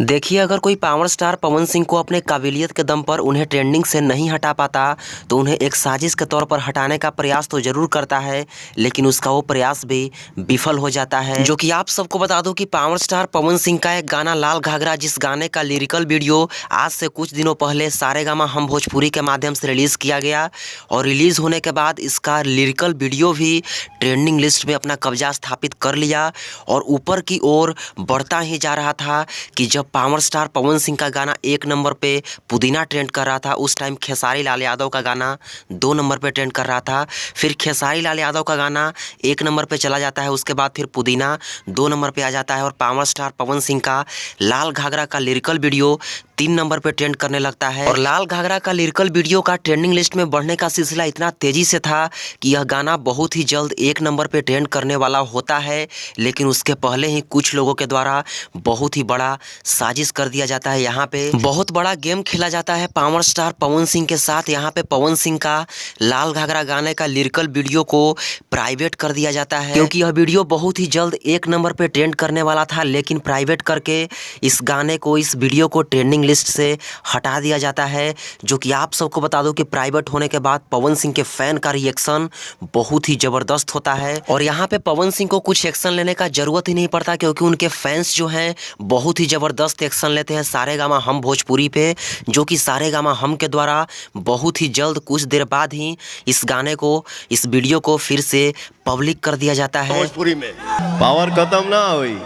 देखिए, अगर कोई पावर स्टार पवन सिंह को अपने काबिलियत के दम पर उन्हें ट्रेंडिंग से नहीं हटा पाता, तो उन्हें एक साजिश के तौर पर हटाने का प्रयास तो ज़रूर करता है, लेकिन उसका वो प्रयास भी विफल हो जाता है। जो कि आप सबको बता दूं कि पावर स्टार पवन सिंह का एक गाना लाल घाघरा, जिस गाने का लिरिकल वीडियो आज से कुछ दिनों पहले सारेगामा हम भोजपुरी के माध्यम से रिलीज़ किया गया, और रिलीज़ होने के बाद इसका लिरिकल वीडियो भी ट्रेंडिंग लिस्ट में अपना कब्जा स्थापित कर लिया और ऊपर की ओर बढ़ता ही जा रहा था कि जब पावर स्टार पवन सिंह का गाना 1 नंबर पे पुदीना ट्रेंड कर रहा था, उस टाइम खेसारी लाल यादव का गाना 2 नंबर पे ट्रेंड कर रहा था। फिर खेसारी लाल यादव का गाना 1 नंबर पे चला जाता है, उसके बाद फिर पुदीना 2 नंबर पे आ जाता है और पावर स्टार पवन सिंह का लाल घाघरा का लिरिकल वीडियो 3 नंबर पे ट्रेंड करने लगता है। और लाल घाघरा का लिरिकल वीडियो का ट्रेंडिंग लिस्ट में बढ़ने का सिलसिला इतना तेजी से था कि यह गाना बहुत ही जल्द 1 नंबर पे ट्रेंड करने वाला होता है, लेकिन उसके पहले ही कुछ लोगों के द्वारा बहुत ही बड़ा साजिश कर दिया जाता है। यहाँ पे बहुत बड़ा गेम खेला जाता है पावर स्टार पवन सिंह के साथ। यहाँ पे पवन सिंह का लाल घाघरा गाने का लिरिकल वीडियो को प्राइवेट कर दिया जाता है, क्योंकि यह वीडियो बहुत ही जल्द 1 नंबर पे ट्रेंड करने वाला था, लेकिन प्राइवेट करके इस गाने को, इस वीडियो को ट्रेंडिंग लिस्ट से हटा दिया जाता है। जो कि आप सबको बता दो कि प्राइवेट होने के बाद पवन सिंह के फैन का रिएक्शन बहुत ही जबरदस्त होता है, और यहाँ पे पवन सिंह को कुछ एक्शन लेने का जरूरत ही नहीं पड़ता, क्योंकि उनके फैंस जो हैं बहुत ही जबरदस्त एक्शन लेते हैं सारेगामा हम भोजपुरी पे, जो कि सारेगामा हम के द्वारा बहुत ही जल्द कुछ देर बाद ही इस गाने को, इस वीडियो को फिर से पब्लिक कर दिया जाता है। भोजपुरी में पावर खत्म ना हुई,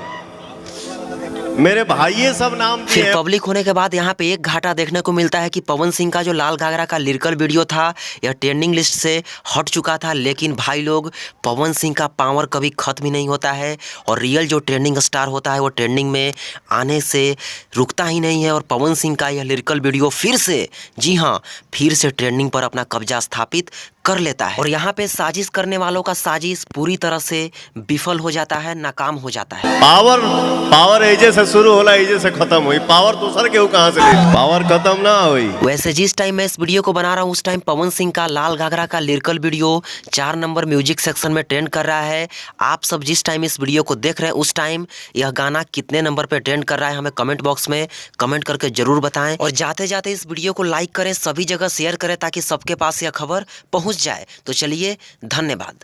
मेरे भाई ये सब नाम फिर पब्लिक होने के बाद यहाँ पे एक घाटा देखने को मिलता है कि पवन सिंह का जो लाल घाघरा का लिरिकल वीडियो था, यह ट्रेंडिंग लिस्ट से हट चुका था, लेकिन भाई लोग, पवन सिंह का पावर कभी खत्म ही नहीं होता है, और रियल जो ट्रेंडिंग स्टार होता है वो ट्रेंडिंग में आने से रुकता ही नहीं है। और पवन सिंह का यह लिरिकल वीडियो फिर से, जी हाँ, फिर से ट्रेंडिंग पर अपना कब्जा स्थापित कर लेता है, और यहाँ पे साजिश करने वालों का साजिश पूरी तरह से विफल हो जाता है, नाकाम हो जाता है। पावर एजे से शुरू होला, एजे से खत्म हुई, पावर दूसर के कहां से ले, पावर खत्म ना हुई। वैसे जिस टाइम मैं इस वीडियो को बना रहा हूँ, उस टाइम पवन सिंह का लाल घाघरा का lyrical video 4 number music section में ट्रेंड कर रहा है। आप सब जिस टाइम इस वीडियो को देख रहे हैं, उस टाइम यह गाना कितने नंबर पे ट्रेंड कर रहा है, हमें कमेंट बॉक्स में कमेंट करके जरूर बताएं, और जाते जाते इस वीडियो को लाइक करें, सभी जगह शेयर करें, ताकि सबके पास यह खबर पहुंच जाए। तो चलिए, धन्यवाद।